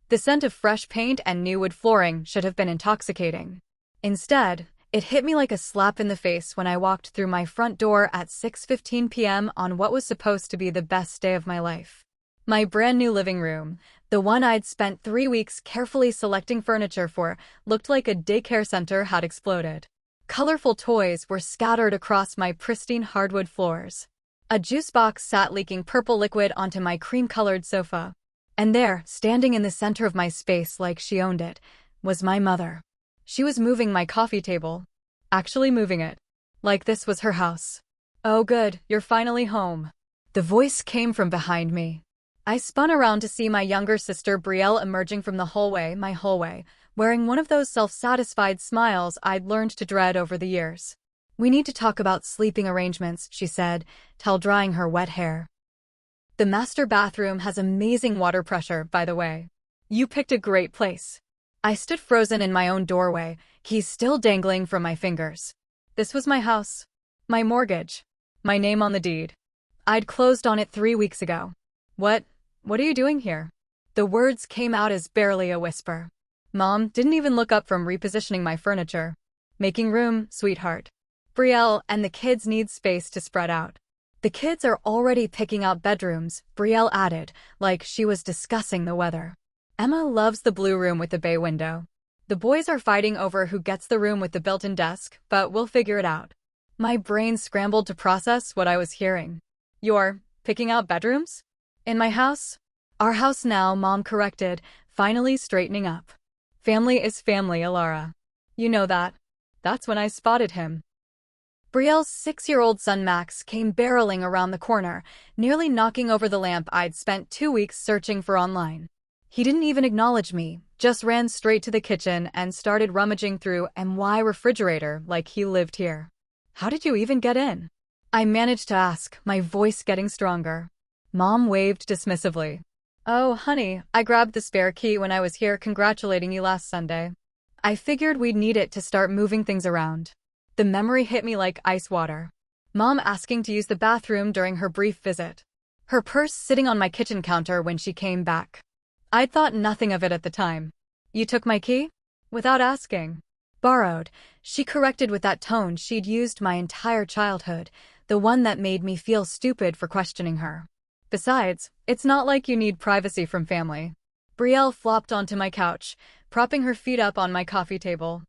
The scent of fresh paint and new wood flooring should have been intoxicating. Instead, it hit me like a slap in the face when I walked through my front door at 6:15 p.m. on what was supposed to be the best day of my life. My brand new living room, the one I'd spent 3 weeks carefully selecting furniture for, looked like a daycare center had exploded. Colorful toys were scattered across my pristine hardwood floors. A juice box sat leaking purple liquid onto my cream-colored sofa. And there, standing in the center of my space like she owned it, was my mother. She was moving my coffee table. Actually moving it. Like this was her house. "Oh good, you're finally home." The voice came from behind me. I spun around to see my younger sister Brielle emerging from the my hallway, wearing one of those self-satisfied smiles I'd learned to dread over the years. "We need to talk about sleeping arrangements," she said, towel-drying her wet hair. "The master bathroom has amazing water pressure, by the way. You picked a great place." I stood frozen in my own doorway, keys still dangling from my fingers. This was my house. My mortgage. My name on the deed. I'd closed on it 3 weeks ago. What are you doing here?" The words came out as barely a whisper. Mom didn't even look up from repositioning my furniture. "Making room, sweetheart. Brielle and the kids need space to spread out." "The kids are already picking out bedrooms," Brielle added, like she was discussing the weather. "Emma loves the blue room with the bay window. The boys are fighting over who gets the room with the built-in desk, but we'll figure it out." My brain scrambled to process what I was hearing. "You're picking out bedrooms? In my house?" "Our house now," Mom corrected, finally straightening up. "Family is family, Elara. You know that." That's when I spotted him. Brielle's 6-year-old son Max came barreling around the corner, nearly knocking over the lamp I'd spent 2 weeks searching for online. He didn't even acknowledge me, just ran straight to the kitchen and started rummaging through my refrigerator like he lived here. "How did you even get in?" I managed to ask, my voice getting stronger. Mom waved dismissively. "Oh, honey, I grabbed the spare key when I was here congratulating you last Sunday. I figured we'd need it to start moving things around." The memory hit me like ice water. Mom asking to use the bathroom during her brief visit. Her purse sitting on my kitchen counter when she came back. I'd thought nothing of it at the time. "You took my key?" "Without asking." "Borrowed," she corrected with that tone she'd used my entire childhood, the one that made me feel stupid for questioning her. "Besides, it's not like you need privacy from family." Brielle flopped onto my couch, propping her feet up on my coffee table.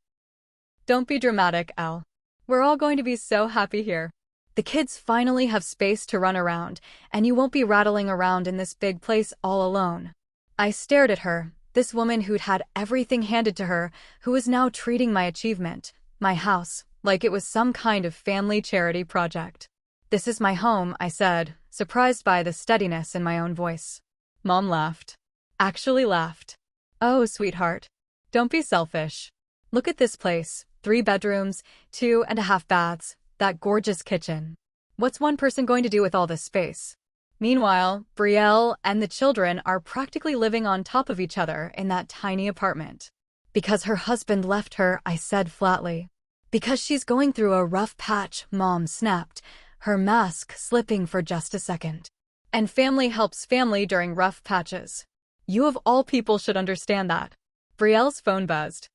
"Don't be dramatic, Elle. We're all going to be so happy here. The kids finally have space to run around, and you won't be rattling around in this big place all alone." I stared at her, this woman who'd had everything handed to her, who was now treating my achievement, my house, like it was some kind of family charity project. "This is my home," I said, surprised by the steadiness in my own voice. Mom laughed. Actually laughed. "Oh, sweetheart. Don't be selfish. Look at this place. 3 bedrooms, 2.5 baths, that gorgeous kitchen. What's one person going to do with all this space?" Meanwhile, Brielle and the children are practically living on top of each other in that tiny apartment. "Because her husband left her," I said flatly. "Because she's going through a rough patch," Mom snapped, her mask slipping for just a second. "And family helps family during rough patches. You of all people should understand that." Brielle's phone buzzed.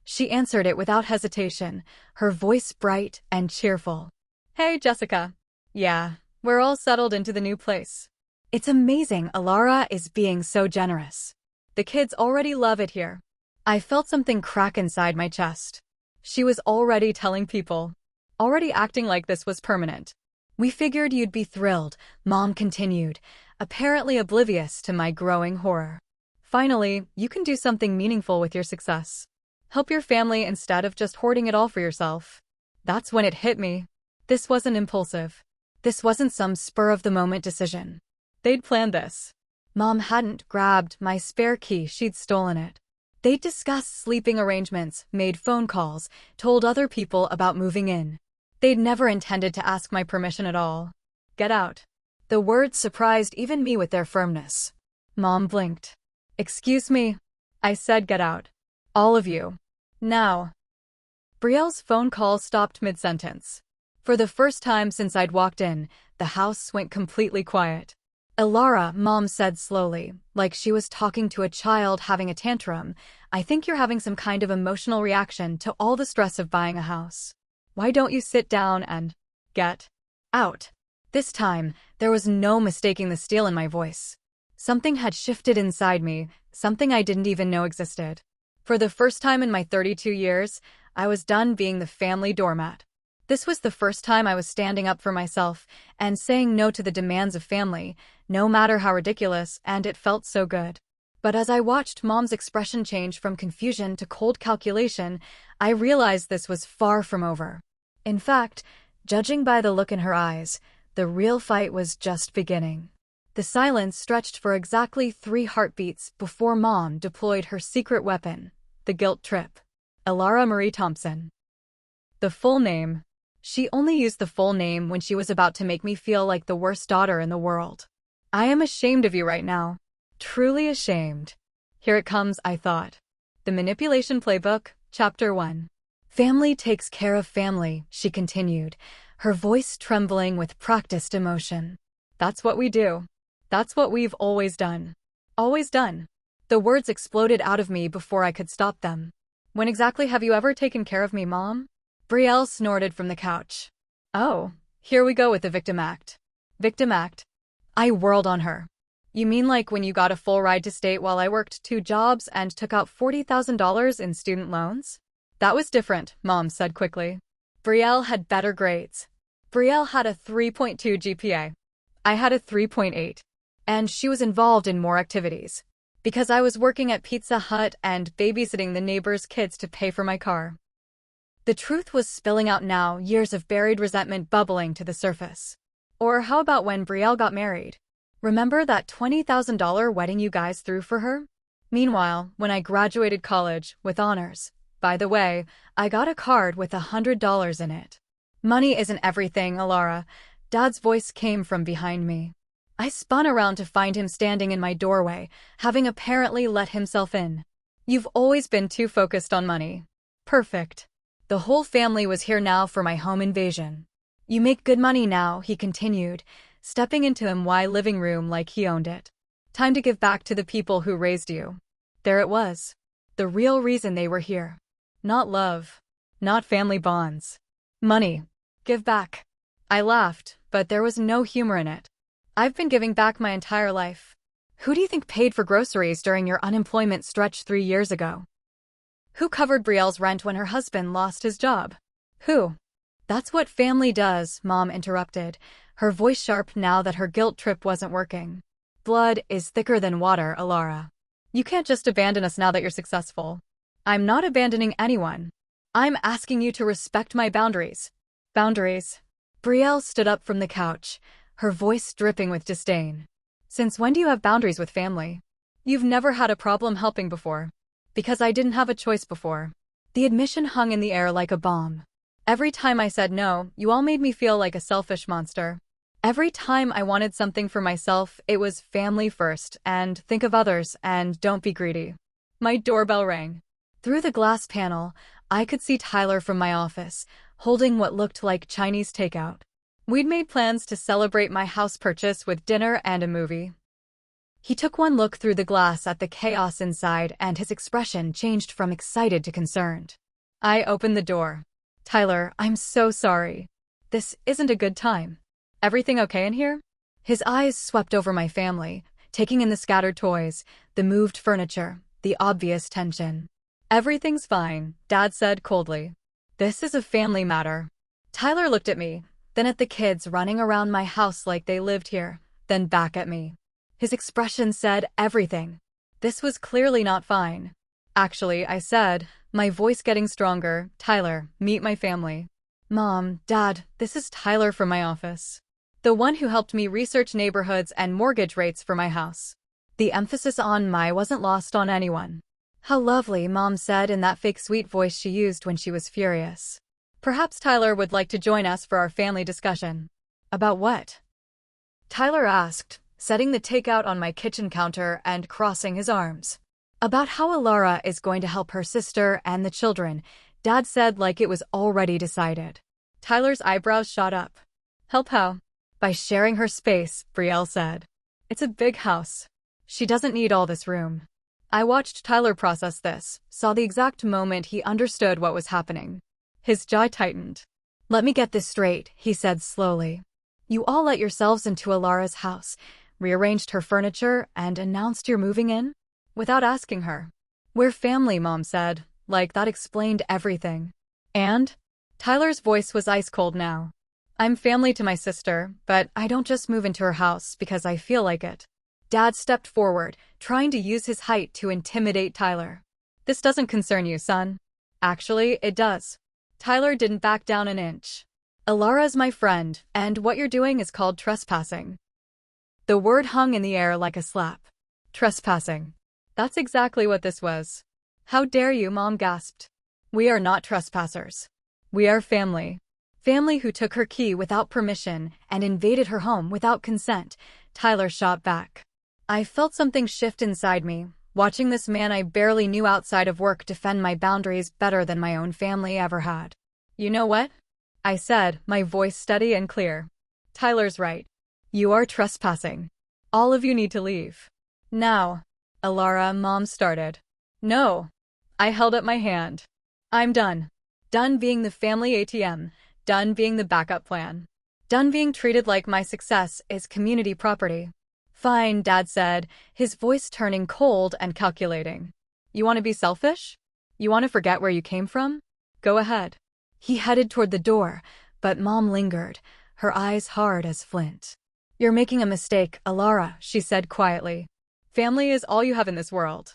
She answered it without hesitation, her voice bright and cheerful. "Hey, Jessica. Yeah, we're all settled into the new place. It's amazing, Elara is being so generous. The kids already love it here." I felt something crack inside my chest. She was already telling people. Already acting like this was permanent. "We figured you'd be thrilled," Mom continued, apparently oblivious to my growing horror. "Finally, you can do something meaningful with your success. Help your family instead of just hoarding it all for yourself." That's when it hit me. This wasn't impulsive. This wasn't some spur-of-the-moment decision. They'd planned this. Mom hadn't grabbed my spare key, she'd stolen it. They'd discussed sleeping arrangements, made phone calls, told other people about moving in. They'd never intended to ask my permission at all. "Get out." The words surprised even me with their firmness. Mom blinked. "Excuse me?" I said, "Get out. All of you. Now." Brielle's phone call stopped mid-sentence. For the first time since I'd walked in, the house went completely quiet. Elara, Mom said slowly, like she was talking to a child having a tantrum, I think you're having some kind of emotional reaction to all the stress of buying a house. Why don't you sit down and get out? This time, there was no mistaking the steel in my voice. Something had shifted inside me, something I didn't even know existed. For the first time in my 32 years, I was done being the family doormat. This was the first time I was standing up for myself and saying no to the demands of family, no matter how ridiculous, and it felt so good. But as I watched Mom's expression change from confusion to cold calculation, I realized this was far from over. In fact, judging by the look in her eyes, the real fight was just beginning. The silence stretched for exactly 3 heartbeats before Mom deployed her secret weapon, the guilt trip. Elara Marie Thompson. The full name. She only used the full name when she was about to make me feel like the worst daughter in the world. I am ashamed of you right now. Truly ashamed. Here it comes, I thought. The Manipulation Playbook, Chapter 1. Family takes care of family, she continued, her voice trembling with practiced emotion. That's what we do. That's what we've always done. Always done. The words exploded out of me before I could stop them. When exactly have you ever taken care of me, Mom? Brielle snorted from the couch. Oh, here we go with the victim act. Victim act? I whirled on her. You mean like when you got a full ride to state while I worked 2 jobs and took out $40,000 in student loans? That was different, Mom said quickly. Brielle had better grades. Brielle had a 3.2 GPA. I had a 3.8. And she was involved in more activities. Because I was working at Pizza Hut and babysitting the neighbors' kids to pay for my car. The truth was spilling out now, years of buried resentment bubbling to the surface. Or how about when Brielle got married? Remember that $20,000 wedding you guys threw for her? Meanwhile, when I graduated college, with honors, by the way, I got a card with $100 in it. Money isn't everything, Elara. Dad's voice came from behind me. I spun around to find him standing in my doorway, having apparently let himself in. You've always been too focused on money. Perfect. The whole family was here now for my home invasion. You make good money now, he continued, stepping into my living room like he owned it. Time to give back to the people who raised you. There it was. The real reason they were here. Not love. Not family bonds. Money. Give back. I laughed, but there was no humor in it. I've been giving back my entire life. Who do you think paid for groceries during your unemployment stretch 3 years ago? Who covered Brielle's rent when her husband lost his job? Who? That's what family does, Mom interrupted, her voice sharp now that her guilt trip wasn't working. Blood is thicker than water, Elara. You can't just abandon us now that you're successful. I'm not abandoning anyone. I'm asking you to respect my boundaries. Boundaries. Brielle stood up from the couch, her voice dripping with disdain. Since when do you have boundaries with family? You've never had a problem helping before. Because I didn't have a choice before. The admission hung in the air like a bomb. Every time I said no, you all made me feel like a selfish monster. Every time I wanted something for myself, it was family first, and think of others, and don't be greedy. My doorbell rang. Through the glass panel, I could see Tyler from my office, holding what looked like Chinese takeout. We'd made plans to celebrate my house purchase with dinner and a movie. He took one look through the glass at the chaos inside, and his expression changed from excited to concerned. I opened the door. Tyler, I'm so sorry. This isn't a good time. Everything okay in here? His eyes swept over my family, taking in the scattered toys, the moved furniture, the obvious tension. Everything's fine, Dad said coldly. This is a family matter. Tyler looked at me, then at the kids running around my house like they lived here, then back at me. His expression said everything. This was clearly not fine. Actually, I said, my voice getting stronger, Tyler, meet my family. Mom, Dad, this is Tyler from my office. The one who helped me research neighborhoods and mortgage rates for my house. The emphasis on my wasn't lost on anyone. How lovely, Mom said in that fake sweet voice she used when she was furious. Perhaps Tyler would like to join us for our family discussion. About what? Tyler asked, setting the takeout on my kitchen counter and crossing his arms. About how Elara is going to help her sister and the children, Dad said like it was already decided. Tyler's eyebrows shot up. Help how? By sharing her space, Brielle said. It's a big house. She doesn't need all this room. I watched Tyler process this, saw the exact moment he understood what was happening. His jaw tightened. "Let me get this straight," he said slowly. "You all let yourselves into Elara's house, rearranged her furniture, and announced you're moving in? Without asking her." "We're family," Mom said, like that explained everything. "And?" Tyler's voice was ice cold now. "I'm family to my sister, but I don't just move into her house because I feel like it." Dad stepped forward, trying to use his height to intimidate Tyler. "This doesn't concern you, son." "Actually, it does." Tyler didn't back down an inch. "Elara's my friend, and what you're doing is called trespassing." The word hung in the air like a slap. Trespassing. That's exactly what this was. "How dare you," Mom gasped. "We are not trespassers. We are family." Family who took her key without permission and invaded her home without consent, Tyler shot back. I felt something shift inside me, watching this man I barely knew outside of work defend my boundaries better than my own family ever had. "You know what?" I said, my voice steady and clear. "Tyler's right. You are trespassing. All of you need to leave. Now." "Elara," Mom started. "No." I held up my hand. "I'm done. Done being the family ATM. Done being the backup plan. Done being treated like my success is community property." "Fine," Dad said, his voice turning cold and calculating. "You want to be selfish? You want to forget where you came from? Go ahead." He headed toward the door, but Mom lingered, her eyes hard as flint. "You're making a mistake, Elara," she said quietly. "Family is all you have in this world.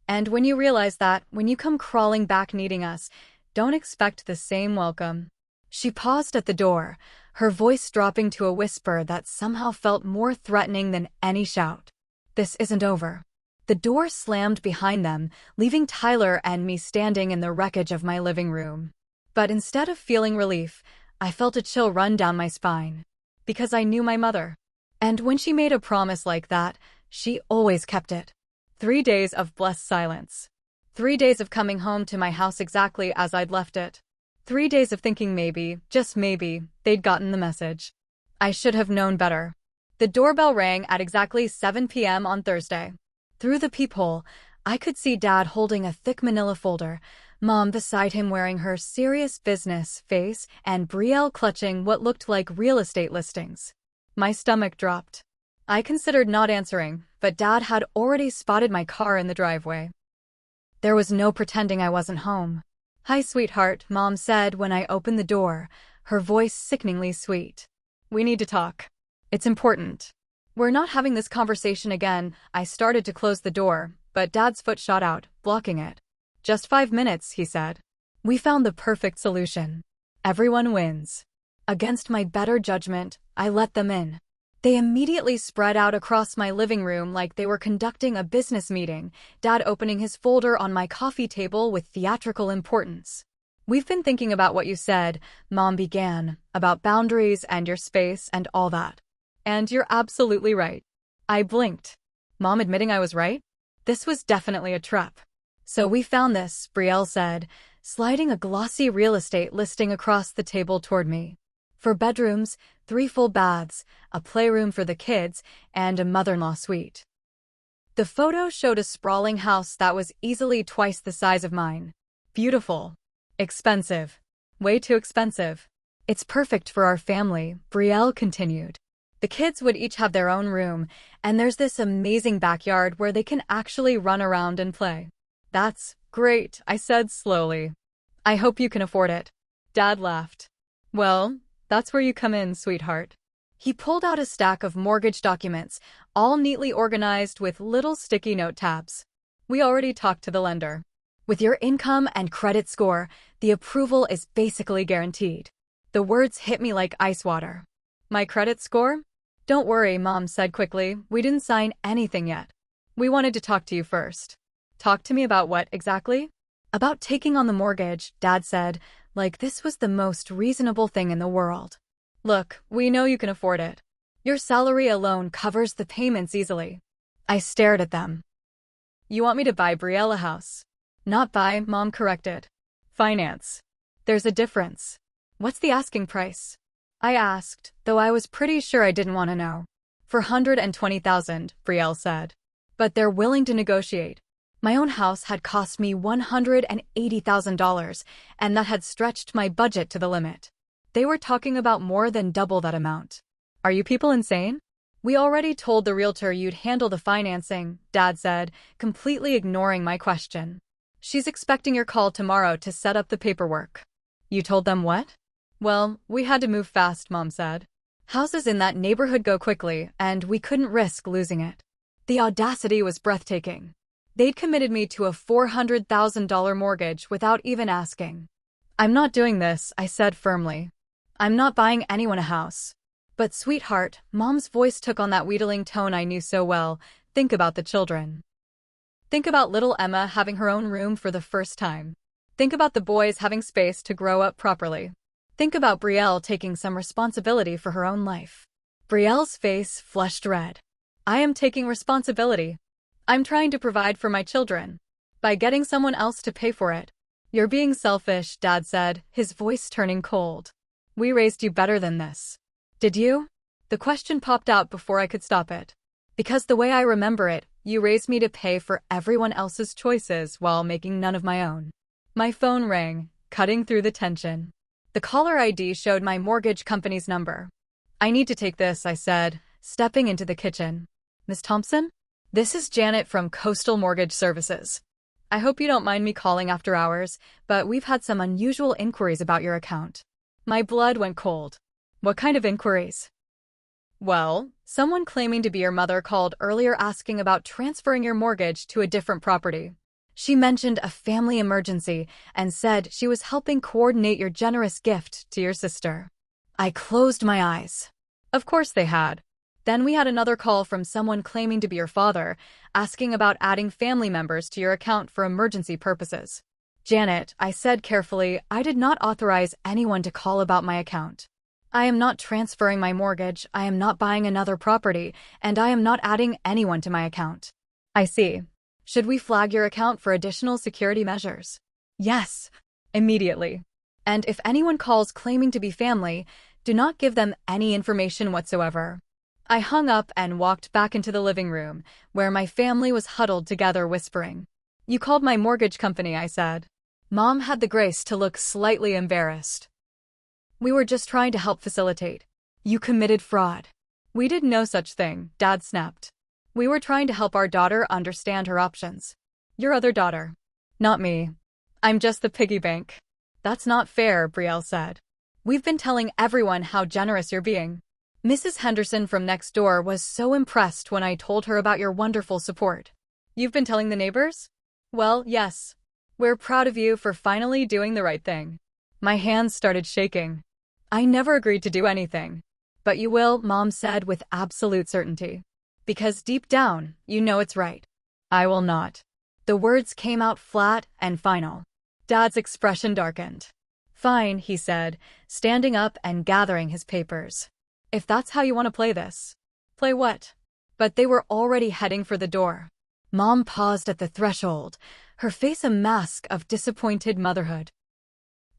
And when you realize that, when you come crawling back needing us, don't expect the same welcome." She paused at the door, her voice dropping to a whisper that somehow felt more threatening than any shout. "This isn't over." The door slammed behind them, leaving Tyler and me standing in the wreckage of my living room. But instead of feeling relief, I felt a chill run down my spine. Because I knew my mother. And when she made a promise like that, she always kept it. 3 days of blessed silence. 3 days of coming home to my house exactly as I'd left it. 3 days of thinking maybe, just maybe, they'd gotten the message. I should have known better. The doorbell rang at exactly 7 p.m. on Thursday. Through the peephole, I could see Dad holding a thick manila folder, Mom beside him wearing her serious business face, and Betrayal clutching what looked like real estate listings. My stomach dropped. I considered not answering, but Dad had already spotted my car in the driveway. There was no pretending I wasn't home. "Hi, sweetheart," Mom said when I opened the door, her voice sickeningly sweet. "We need to talk. It's important." "We're not having this conversation again." I started to close the door, but Dad's foot shot out, blocking it. "Just 5 minutes," he said. "We found the perfect solution. Everyone wins." Against my better judgment, I let them in. They immediately spread out across my living room like they were conducting a business meeting, Dad opening his folder on my coffee table with theatrical importance. "We've been thinking about what you said," Mom began, "about boundaries and your space and all that. And you're absolutely right." I blinked. Mom admitting I was right? This was definitely a trap. "So we found this," Betrayal said, sliding a glossy real estate listing across the table toward me. "For bedrooms, 3 full baths, a playroom for the kids, and a mother-in-law suite." The photo showed a sprawling house that was easily twice the size of mine. Beautiful. Expensive. Way too expensive. "It's perfect for our family," Betrayal continued. "The kids would each have their own room, and there's this amazing backyard where they can actually run around and play." "That's great," I said slowly. "I hope you can afford it." Dad laughed. "Well, that's where you come in, sweetheart." He pulled out a stack of mortgage documents, all neatly organized with little sticky note tabs. "We already talked to the lender. With your income and credit score, the approval is basically guaranteed." The words hit me like ice water. "My credit score?" "Don't worry," Mom said quickly. "We didn't sign anything yet. We wanted to talk to you first." "Talk to me about what exactly?" "About taking on the mortgage," Dad said, like this was the most reasonable thing in the world. "Look, we know you can afford it. Your salary alone covers the payments easily." I stared at them. "You want me to buy Betrayal a house?" "Not buy," Mom corrected. "Finance. There's a difference." "What's the asking price?" I asked, though I was pretty sure I didn't want to know. $420,000, Brielle said. But they're willing to negotiate. My own house had cost me $180,000, and that had stretched my budget to the limit. They were talking about more than double that amount. Are you people insane? We already told the realtor you'd handle the financing, Dad said, completely ignoring my question. She's expecting your call tomorrow to set up the paperwork. You told them what? Well, we had to move fast, Mom said. Houses in that neighborhood go quickly, and we couldn't risk losing it. The audacity was breathtaking. They'd committed me to a $400,000 mortgage without even asking. I'm not doing this, I said firmly. I'm not buying anyone a house. But sweetheart, Mom's voice took on that wheedling tone I knew so well. Think about the children. Think about little Emma having her own room for the first time. Think about the boys having space to grow up properly. Think about Brielle taking some responsibility for her own life. Brielle's face flushed red. I am taking responsibility. I'm trying to provide for my children. By getting someone else to pay for it. You're being selfish, Dad said, his voice turning cold. We raised you better than this. Did you? The question popped out before I could stop it. Because the way I remember it, you raised me to pay for everyone else's choices while making none of my own. My phone rang, cutting through the tension. The caller ID showed my mortgage company's number. I need to take this, I said, stepping into the kitchen. Miss Thompson? This is Janet from Coastal Mortgage Services. I hope you don't mind me calling after hours, but we've had some unusual inquiries about your account. My blood went cold. What kind of inquiries? Well, someone claiming to be your mother called earlier asking about transferring your mortgage to a different property. She mentioned a family emergency and said she was helping coordinate your generous gift to your sister. I closed my eyes. Of course they had. Then we had another call from someone claiming to be your father, asking about adding family members to your account for emergency purposes. Janet, I said carefully, I did not authorize anyone to call about my account. I am not transferring my mortgage, I am not buying another property, and I am not adding anyone to my account. I see. Should we flag your account for additional security measures? Yes, immediately. And if anyone calls claiming to be family, do not give them any information whatsoever. I hung up and walked back into the living room, where my family was huddled together whispering. You called my mortgage company, I said. Mom had the grace to look slightly embarrassed. We were just trying to help facilitate. You committed fraud. We did no such thing, Dad snapped. We were trying to help our daughter understand her options. Your other daughter. Not me. I'm just the piggy bank. That's not fair, Brielle said. We've been telling everyone how generous you're being. Mrs. Henderson from next door was so impressed when I told her about your wonderful support. You've been telling the neighbors? Well, yes. We're proud of you for finally doing the right thing. My hands started shaking. I never agreed to do anything. But you will, Mom said with absolute certainty. Because deep down, you know it's right. I will not. The words came out flat and final. Dad's expression darkened. Fine, he said, standing up and gathering his papers. If that's how you want to play this. Play what? But they were already heading for the door. Mom paused at the threshold, her face a mask of disappointed motherhood.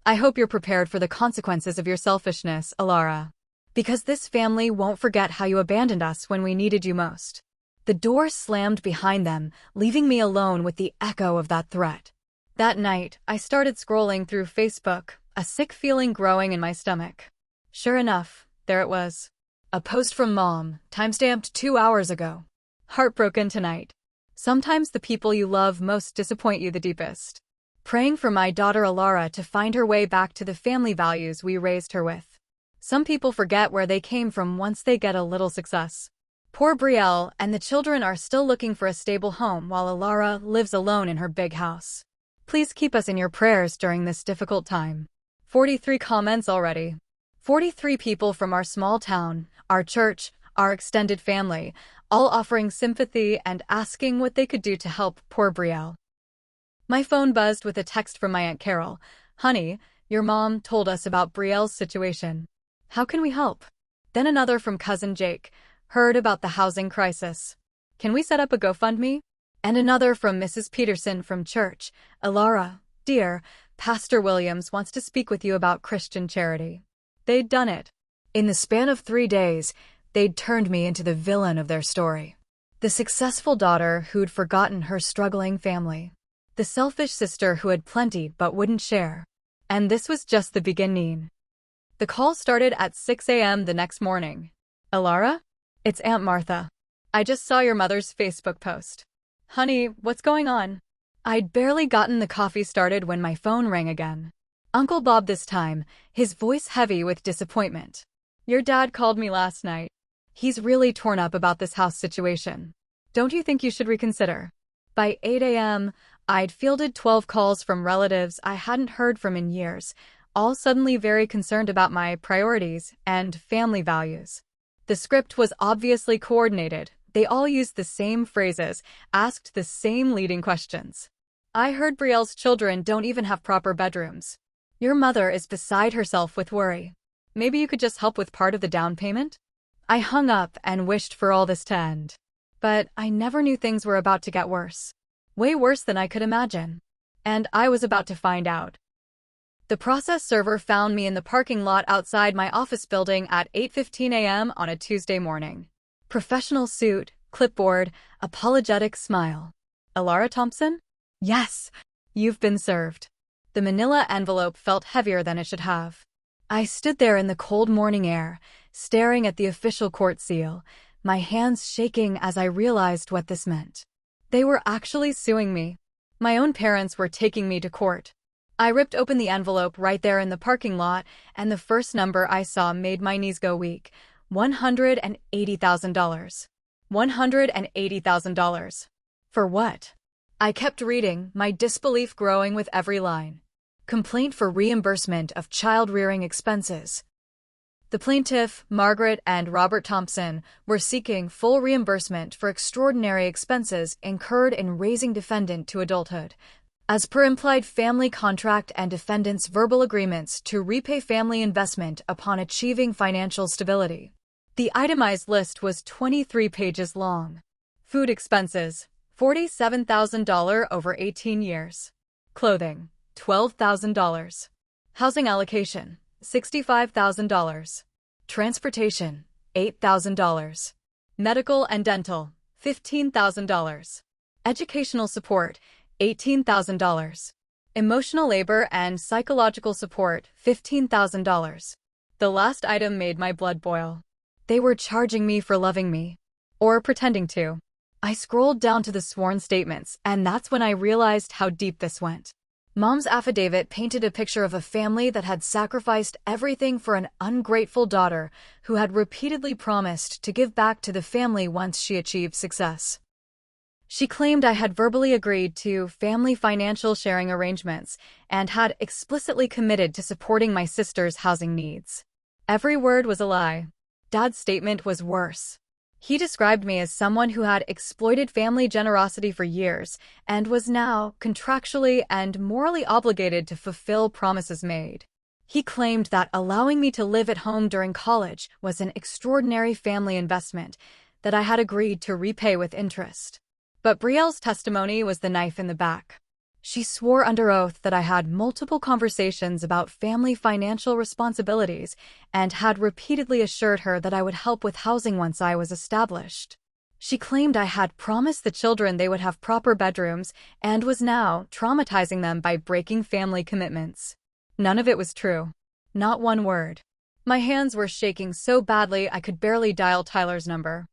I hope you're prepared for the consequences of your selfishness, Elara. Because this family won't forget how you abandoned us when we needed you most. The door slammed behind them, leaving me alone with the echo of that threat. That night, I started scrolling through Facebook, a sick feeling growing in my stomach. Sure enough, there it was. A post from Mom, timestamped 2 hours ago. Heartbroken tonight. Sometimes the people you love most disappoint you the deepest. Praying for my daughter Elara to find her way back to the family values we raised her with. Some people forget where they came from once they get a little success. Poor Brielle and the children are still looking for a stable home while Elara lives alone in her big house. Please keep us in your prayers during this difficult time. 43 comments already. 43 people from our small town, our church, our extended family, all offering sympathy and asking what they could do to help poor Brielle. My phone buzzed with a text from my Aunt Carol. Honey, your mom told us about Brielle's situation. How can we help? Then another from Cousin Jake. Heard about the housing crisis. Can we set up a GoFundMe? And another from Mrs. Peterson from church. Elara, dear, Pastor Williams wants to speak with you about Christian charity. They'd done it. In the span of 3 days, They'd turned me into the villain of their story. The successful daughter who'd forgotten her struggling family. The selfish sister who had plenty but wouldn't share. And this was just the beginning. The call started at 6 a.m. the next morning. Elara? It's Aunt Martha. I just saw your mother's Facebook post. Honey, what's going on? I'd barely gotten the coffee started when my phone rang again. Uncle Bob this time, his voice heavy with disappointment. Your dad called me last night. He's really torn up about this house situation. Don't you think you should reconsider? By 8 a.m., I'd fielded 12 calls from relatives I hadn't heard from in years, all suddenly very concerned about my priorities and family values. The script was obviously coordinated. They all used the same phrases, asked the same leading questions. I heard Brielle's children don't even have proper bedrooms. Your mother is beside herself with worry. Maybe you could just help with part of the down payment? I hung up and wished for all this to end. But I never knew things were about to get worse. Way worse than I could imagine. And I was about to find out. The process server found me in the parking lot outside my office building at 8:15 a.m. on a Tuesday morning. Professional suit, clipboard, apologetic smile. Elara Thompson? Yes, you've been served. The manila envelope felt heavier than it should have. I stood there in the cold morning air, staring at the official court seal, my hands shaking as I realized what this meant. They were actually suing me. My own parents were taking me to court. I ripped open the envelope right there in the parking lot, and the first number I saw made my knees go weak. $180,000. $180,000. For what? I kept reading, my disbelief growing with every line. Complaint for reimbursement of child-rearing expenses. The plaintiff, Margaret and Robert Thompson, were seeking full reimbursement for extraordinary expenses incurred in raising defendant to adulthood, as per implied family contract and defendant's verbal agreements to repay family investment upon achieving financial stability. The itemized list was 23 pages long. Food expenses, $47,000 over 18 years. Clothing, $12,000. Housing allocation, $65,000. Transportation, $8,000. Medical and dental, $15,000. Educational support, $18,000. Emotional labor and psychological support, $15,000. The last item made my blood boil. They were charging me for loving me. Or pretending to. I scrolled down to the sworn statements, and that's when I realized how deep this went. Mom's affidavit painted a picture of a family that had sacrificed everything for an ungrateful daughter who had repeatedly promised to give back to the family once she achieved success. She claimed I had verbally agreed to family financial sharing arrangements and had explicitly committed to supporting my sister's housing needs. Every word was a lie. Dad's statement was worse. He described me as someone who had exploited family generosity for years and was now contractually and morally obligated to fulfill promises made. He claimed that allowing me to live at home during college was an extraordinary family investment that I had agreed to repay with interest. But Brielle's testimony was the knife in the back. She swore under oath that I had multiple conversations about family financial responsibilities and had repeatedly assured her that I would help with housing once I was established. She claimed I had promised the children they would have proper bedrooms and was now traumatizing them by breaking family commitments. None of it was true. Not one word. My hands were shaking so badly I could barely dial Tyler's number.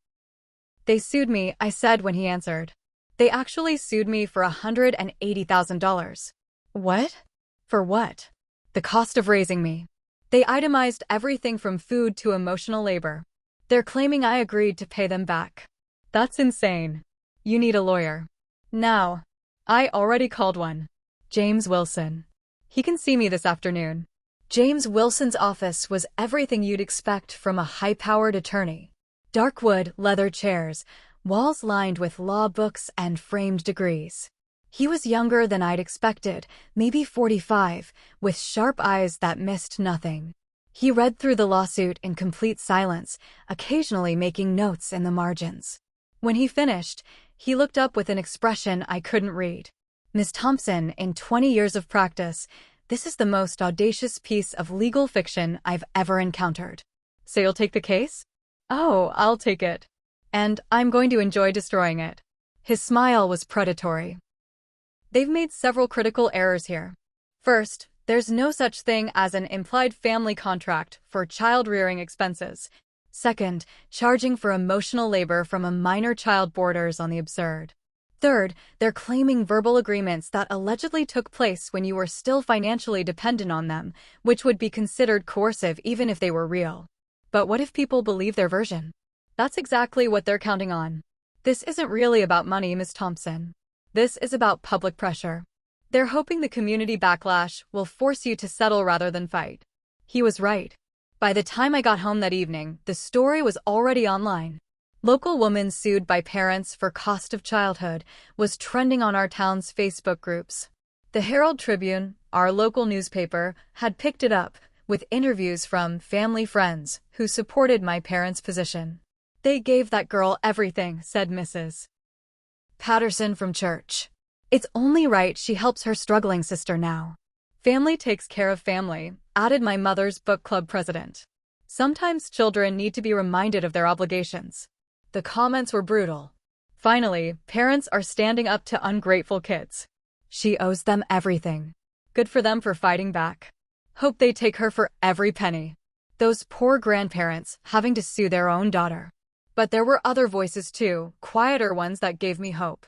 They sued me, I said when he answered. They actually sued me for $180,000. What? For what? The cost of raising me. They itemized everything from food to emotional labor. They're claiming I agreed to pay them back. That's insane. You need a lawyer. Now. I already called one. James Wilson. He can see me this afternoon. James Wilson's office was everything you'd expect from a high-powered attorney. Dark wood, leather chairs, walls lined with law books and framed degrees. He was younger than I'd expected, maybe 45, with sharp eyes that missed nothing. He read through the lawsuit in complete silence, occasionally making notes in the margins. When he finished, he looked up with an expression I couldn't read. Ms. Thompson, in 20 years of practice, this is the most audacious piece of legal fiction I've ever encountered. So you'll take the case? Oh, I'll take it. And I'm going to enjoy destroying it. His smile was predatory. They've made several critical errors here. First, there's no such thing as an implied family contract for child-rearing expenses. Second, charging for emotional labor from a minor child borders on the absurd. Third, they're claiming verbal agreements that allegedly took place when you were still financially dependent on them, which would be considered coercive even if they were real. But what if people believe their version? That's exactly what they're counting on. This isn't really about money, Ms. Thompson. This is about public pressure. They're hoping the community backlash will force you to settle rather than fight. He was right. By the time I got home that evening, the story was already online. Local woman sued by parents for cost of childhood was trending on our town's Facebook groups. The Herald Tribune, our local newspaper, had picked it up, with interviews from family friends who supported my parents' position. They gave that girl everything, said Mrs. Patterson from church. It's only right she helps her struggling sister now. Family takes care of family, added my mother's book club president. Sometimes children need to be reminded of their obligations. The comments were brutal. Finally, parents are standing up to ungrateful kids. She owes them everything. Good for them for fighting back. Hope they take her for every penny. Those poor grandparents having to sue their own daughter. But there were other voices too, quieter ones that gave me hope.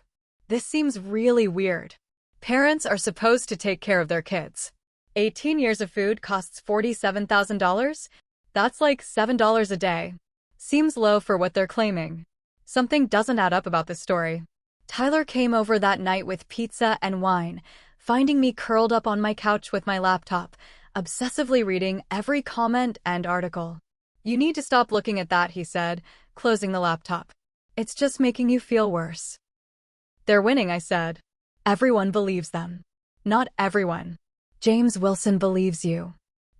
This seems really weird. Parents are supposed to take care of their kids. 18 years of food costs $47,000? That's like $7 a day. Seems low for what they're claiming. Something doesn't add up about this story. Tyler came over that night with pizza and wine, finding me curled up on my couch with my laptop, obsessively reading every comment and article. You need to stop looking at that, he said, closing the laptop. It's just making you feel worse. They're winning, I said. Everyone believes them. Not everyone. James Wilson believes you.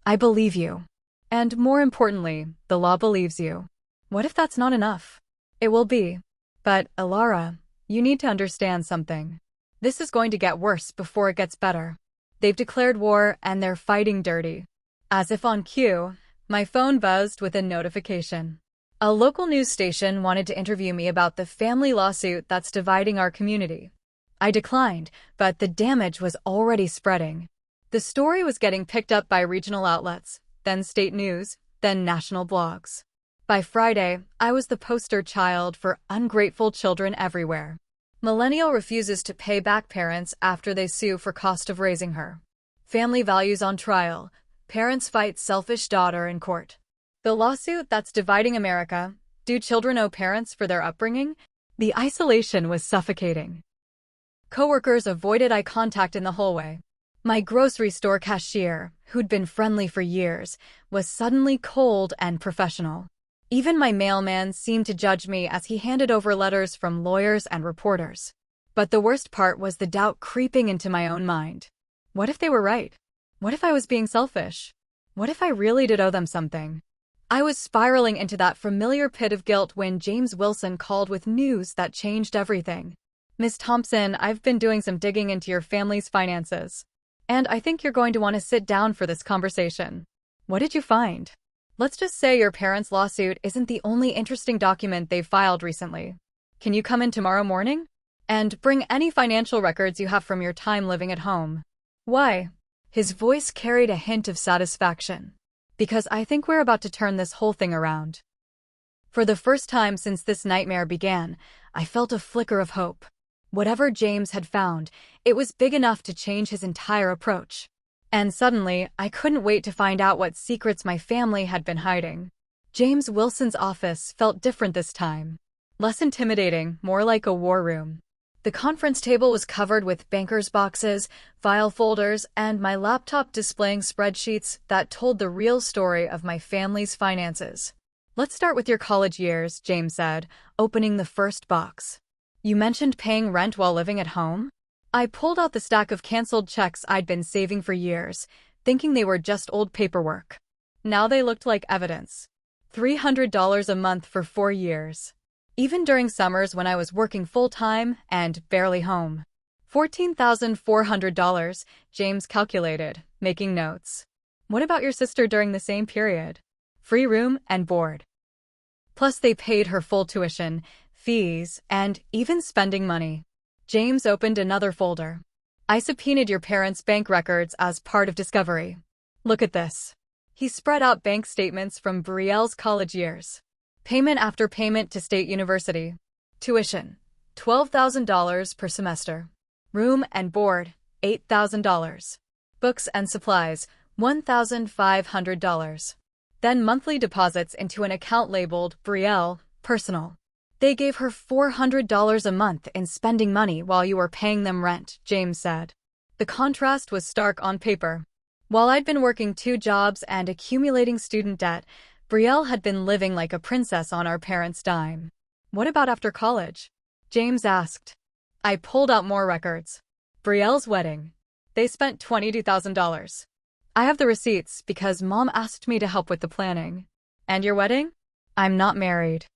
I believe you. And more importantly, the law believes you. What if that's not enough? It will be. But, Elara, you need to understand something. This is going to get worse before it gets better. They've declared war and they're fighting dirty. As if on cue, my phone buzzed with a notification. A local news station wanted to interview me about the family lawsuit that's dividing our community. I declined, but the damage was already spreading. The story was getting picked up by regional outlets, then state news, then national blogs. By Friday, I was the poster child for ungrateful children everywhere. Millennial refuses to pay back parents after they sue for cost of raising her. Family values on trial. Parents fight selfish daughter in court. The lawsuit that's dividing America. Do children owe parents for their upbringing? The isolation was suffocating. Coworkers avoided eye contact in the hallway. My grocery store cashier, who'd been friendly for years, was suddenly cold and professional. Even my mailman seemed to judge me as he handed over letters from lawyers and reporters. But the worst part was the doubt creeping into my own mind. What if they were right? What if I was being selfish? What if I really did owe them something? I was spiraling into that familiar pit of guilt when James Wilson called with news that changed everything. Ms. Thompson, I've been doing some digging into your family's finances. And I think you're going to want to sit down for this conversation. What did you find? Let's just say your parents' lawsuit isn't the only interesting document they've filed recently. Can you come in tomorrow morning? And bring any financial records you have from your time living at home. Why? His voice carried a hint of satisfaction. Because I think we're about to turn this whole thing around. For the first time since this nightmare began, I felt a flicker of hope. Whatever James had found, it was big enough to change his entire approach. And suddenly, I couldn't wait to find out what secrets my family had been hiding. James Wilson's office felt different this time. Less intimidating, more like a war room. The conference table was covered with bankers' boxes, file folders, and my laptop displaying spreadsheets that told the real story of my family's finances. Let's start with your college years, James said, opening the first box. You mentioned paying rent while living at home? I pulled out the stack of canceled checks I'd been saving for years, thinking they were just old paperwork. Now they looked like evidence. $300 a month for 4 years. Even during summers when I was working full-time and barely home. $14,400, James calculated, making notes. What about your sister during the same period? Free room and board. Plus they paid her full tuition, fees, and even spending money. James opened another folder. I subpoenaed your parents' bank records as part of discovery. Look at this. He spread out bank statements from Betrayal's college years. Payment after payment to State University. Tuition, $12,000 per semester. Room and board, $8,000. Books and supplies, $1,500. Then monthly deposits into an account labeled Betrayal, personal. They gave her $400 a month in spending money while you were paying them rent, James said. The contrast was stark on paper. While I'd been working 2 jobs and accumulating student debt, Betrayal had been living like a princess on our parents' dime. What about after college? James asked. I pulled out more records. Betrayal's wedding. They spent $22,000. I have the receipts because Mom asked me to help with the planning. And your wedding? I'm not married.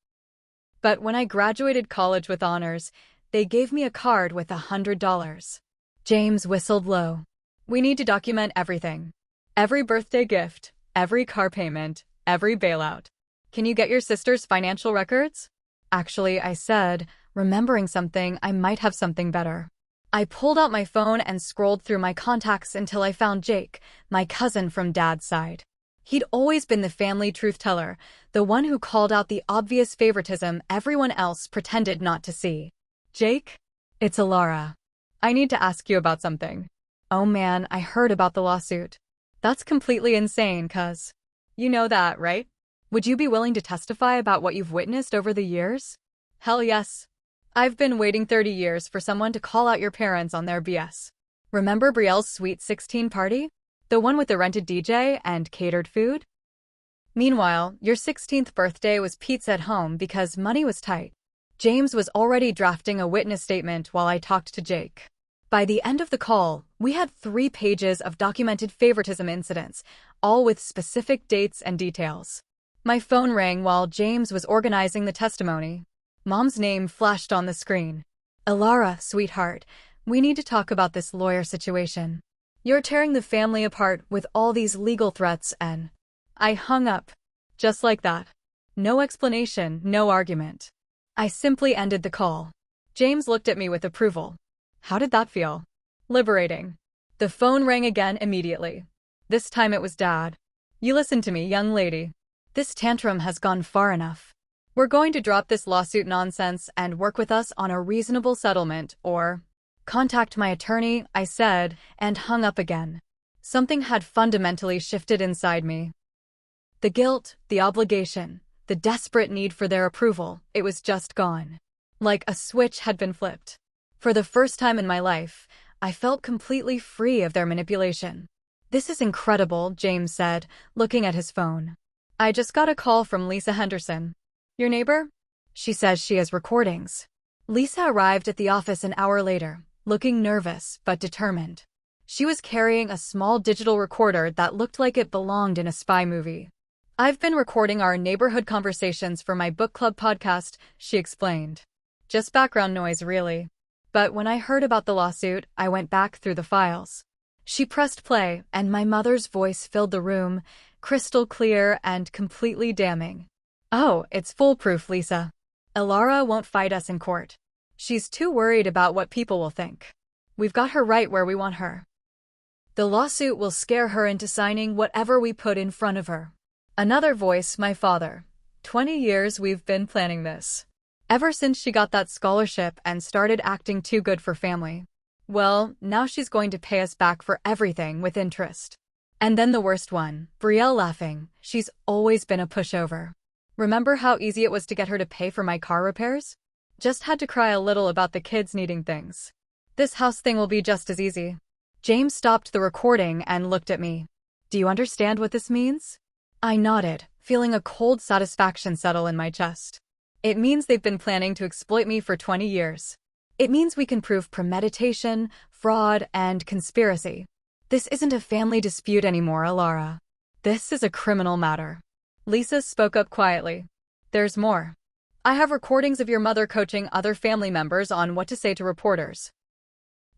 But when I graduated college with honors, they gave me a card with $100. James whistled low. We need to document everything. Every birthday gift, every car payment, every bailout. Can you get your sister's financial records? Actually, I said, remembering something, I might have something better. I pulled out my phone and scrolled through my contacts until I found Jake, my cousin from Dad's side. He'd always been the family truth teller, the one who called out the obvious favoritism everyone else pretended not to see. Jake? It's Elara. I need to ask you about something. Oh man, I heard about the lawsuit. That's completely insane, cuz. You know that, right? Would you be willing to testify about what you've witnessed over the years? Hell yes. I've been waiting 30 years for someone to call out your parents on their BS. Remember Betrayal's Sweet 16 party? The one with the rented DJ and catered food? Meanwhile, your 16th birthday was pizza at home because money was tight. James was already drafting a witness statement while I talked to Jake. By the end of the call, we had 3 pages of documented favoritism incidents, all with specific dates and details. My phone rang while James was organizing the testimony. Mom's name flashed on the screen. Elara, sweetheart, we need to talk about this lawyer situation. You're tearing the family apart with all these legal threats and... I hung up. Just like that. No explanation, no argument. I simply ended the call. James looked at me with approval. How did that feel? Liberating. The phone rang again immediately. This time it was Dad. You listen to me, young lady. This tantrum has gone far enough. We're going to drop this lawsuit nonsense and work with us on a reasonable settlement, or contact my attorney, I said, and hung up again. Something had fundamentally shifted inside me. The guilt, the obligation, the desperate need for their approval, it was just gone. Like a switch had been flipped. For the first time in my life, I felt completely free of their manipulation. This is incredible, James said, looking at his phone. I just got a call from Lisa Henderson. Your neighbor? She says she has recordings. Lisa arrived at the office an hour later, looking nervous but determined. She was carrying a small digital recorder that looked like it belonged in a spy movie. I've been recording our neighborhood conversations for my book club podcast, she explained. Just background noise, really. But when I heard about the lawsuit, I went back through the files. She pressed play, and my mother's voice filled the room, crystal clear and completely damning. Oh, it's foolproof, Lisa. Elara won't fight us in court. She's too worried about what people will think. We've got her right where we want her. The lawsuit will scare her into signing whatever we put in front of her. Another voice, my father. 20 years we've been planning this. Ever since she got that scholarship and started acting too good for family. Well, now she's going to pay us back for everything with interest. And then the worst one, Betrayal laughing. She's always been a pushover. Remember how easy it was to get her to pay for my car repairs? Just had to cry a little about the kids needing things. This house thing will be just as easy. James stopped the recording and looked at me. Do you understand what this means? I nodded, feeling a cold satisfaction settle in my chest. It means they've been planning to exploit me for 20 years. It means we can prove premeditation, fraud, and conspiracy. This isn't a family dispute anymore, Elara. This is a criminal matter. Lisa spoke up quietly. There's more. I have recordings of your mother coaching other family members on what to say to reporters.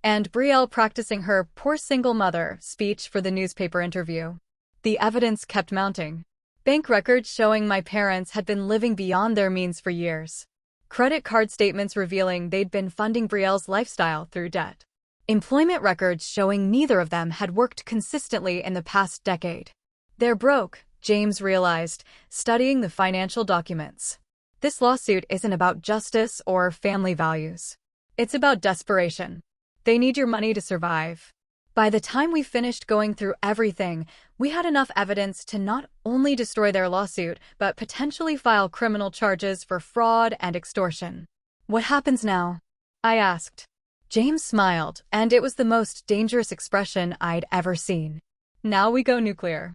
And Betrayal practicing her poor single mother speech for the newspaper interview. The evidence kept mounting. Bank records showing my parents had been living beyond their means for years. Credit card statements revealing they'd been funding Betrayal's lifestyle through debt. Employment records showing neither of them had worked consistently in the past decade. They're broke, James realized, studying the financial documents. This lawsuit isn't about justice or family values. It's about desperation. They need your money to survive. By the time we finished going through everything, we had enough evidence to not only destroy their lawsuit, but potentially file criminal charges for fraud and extortion. What happens now? I asked. James smiled, and it was the most dangerous expression I'd ever seen. Now we go nuclear.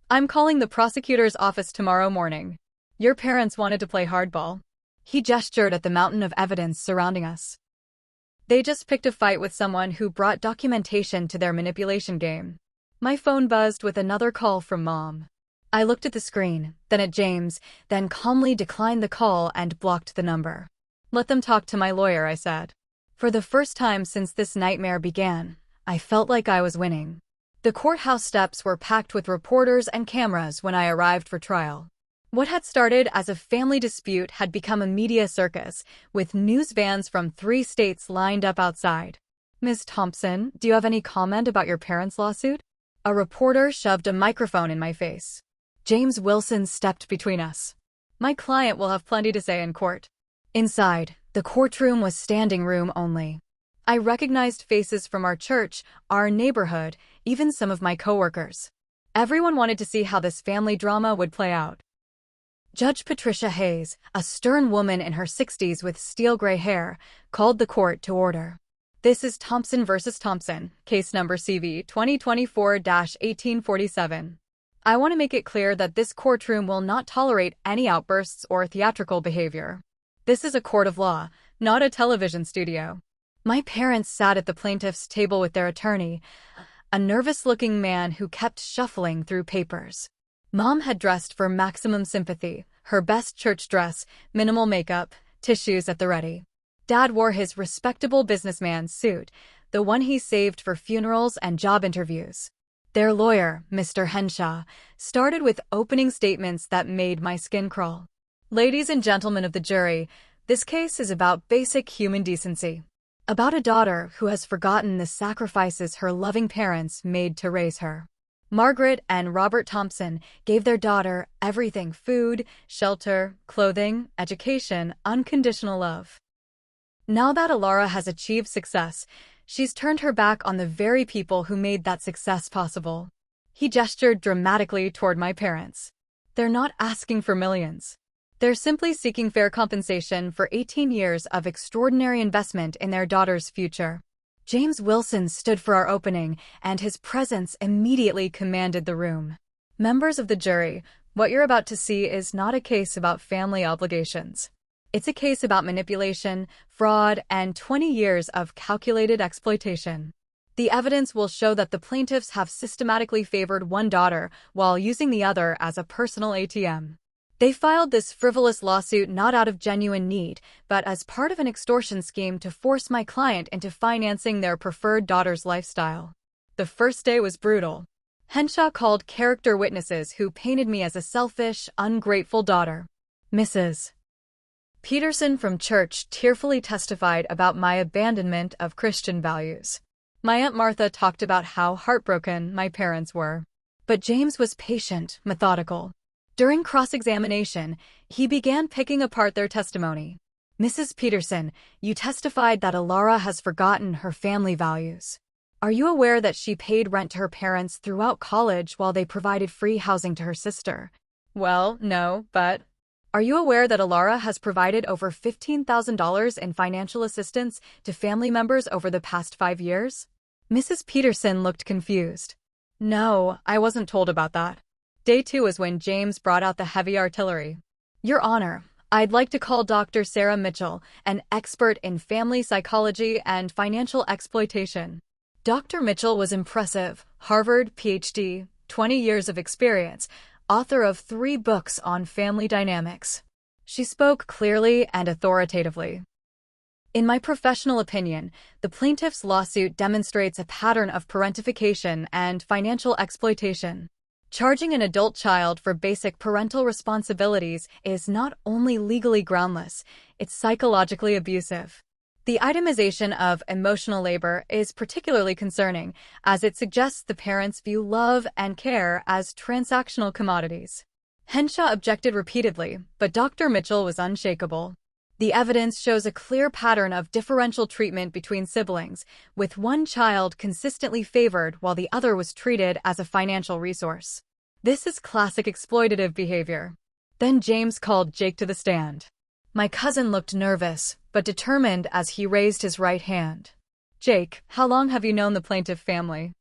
I'm calling the prosecutor's office tomorrow morning. Your parents wanted to play hardball. He gestured at the mountain of evidence surrounding us. They just picked a fight with someone who brought documentation to their manipulation game. My phone buzzed with another call from Mom. I looked at the screen, then at James, then calmly declined the call and blocked the number. Let them talk to my lawyer, I said. For the first time since this nightmare began, I felt like I was winning. The courthouse steps were packed with reporters and cameras when I arrived for trial. What had started as a family dispute had become a media circus, with news vans from 3 states lined up outside. Ms. Thompson, do you have any comment about your parents' lawsuit? A reporter shoved a microphone in my face. James Wilson stepped between us. My client will have plenty to say in court. Inside, the courtroom was standing room only. I recognized faces from our church, our neighborhood, even some of my coworkers. Everyone wanted to see how this family drama would play out. Judge Patricia Hayes, a stern woman in her 60s with steel gray hair, called the court to order. This is Thompson versus Thompson, case number CV 2024-1847. I want to make it clear that this courtroom will not tolerate any outbursts or theatrical behavior. This is a court of law, not a television studio. My parents sat at the plaintiff's table with their attorney, a nervous-looking man who kept shuffling through papers. Mom had dressed for maximum sympathy, her best church dress, minimal makeup, tissues at the ready. Dad wore his respectable businessman suit, the one he saved for funerals and job interviews. Their lawyer, Mr. Henshaw, started with opening statements that made my skin crawl. Ladies and gentlemen of the jury, this case is about basic human decency. About a daughter who has forgotten the sacrifices her loving parents made to raise her. Margaret and Robert Thompson gave their daughter everything: food, shelter, clothing, education, unconditional love. Now that Elara has achieved success, she's turned her back on the very people who made that success possible. He gestured dramatically toward my parents. They're not asking for millions. They're simply seeking fair compensation for 18 years of extraordinary investment in their daughter's future. James Wilson stood for our opening, and his presence immediately commanded the room. Members of the jury, what you're about to see is not a case about family obligations. It's a case about manipulation, fraud, and 20 years of calculated exploitation. The evidence will show that the plaintiffs have systematically favored one daughter while using the other as a personal ATM. They filed this frivolous lawsuit not out of genuine need, but as part of an extortion scheme to force my client into financing their preferred daughter's lifestyle. The first day was brutal. Henshaw called character witnesses who painted me as a selfish, ungrateful daughter. Mrs. Peterson from church tearfully testified about my abandonment of Christian values. My Aunt Martha talked about how heartbroken my parents were. But James was patient, methodical. During cross-examination, he began picking apart their testimony. Mrs. Peterson, you testified that Elara has forgotten her family values. Are you aware that she paid rent to her parents throughout college while they provided free housing to her sister? Well, no, but... Are you aware that Elara has provided over $15,000 in financial assistance to family members over the past 5 years? Mrs. Peterson looked confused. No, I wasn't told about that. Day 2 is when James brought out the heavy artillery. Your Honor, I'd like to call Dr. Sarah Mitchell, an expert in family psychology and financial exploitation. Dr. Mitchell was impressive, Harvard PhD, 20 years of experience, author of 3 books on family dynamics. She spoke clearly and authoritatively. In my professional opinion, the plaintiff's lawsuit demonstrates a pattern of parentification and financial exploitation. Charging an adult child for basic parental responsibilities is not only legally groundless, it's psychologically abusive. The itemization of emotional labor is particularly concerning, as it suggests the parents view love and care as transactional commodities. Henshaw objected repeatedly, but Dr. Mitchell was unshakable. The evidence shows a clear pattern of differential treatment between siblings, with one child consistently favored while the other was treated as a financial resource. This is classic exploitative behavior. Then James called Jake to the stand. My cousin looked nervous, but determined as he raised his right hand. Jake, how long have you known the plaintiff family?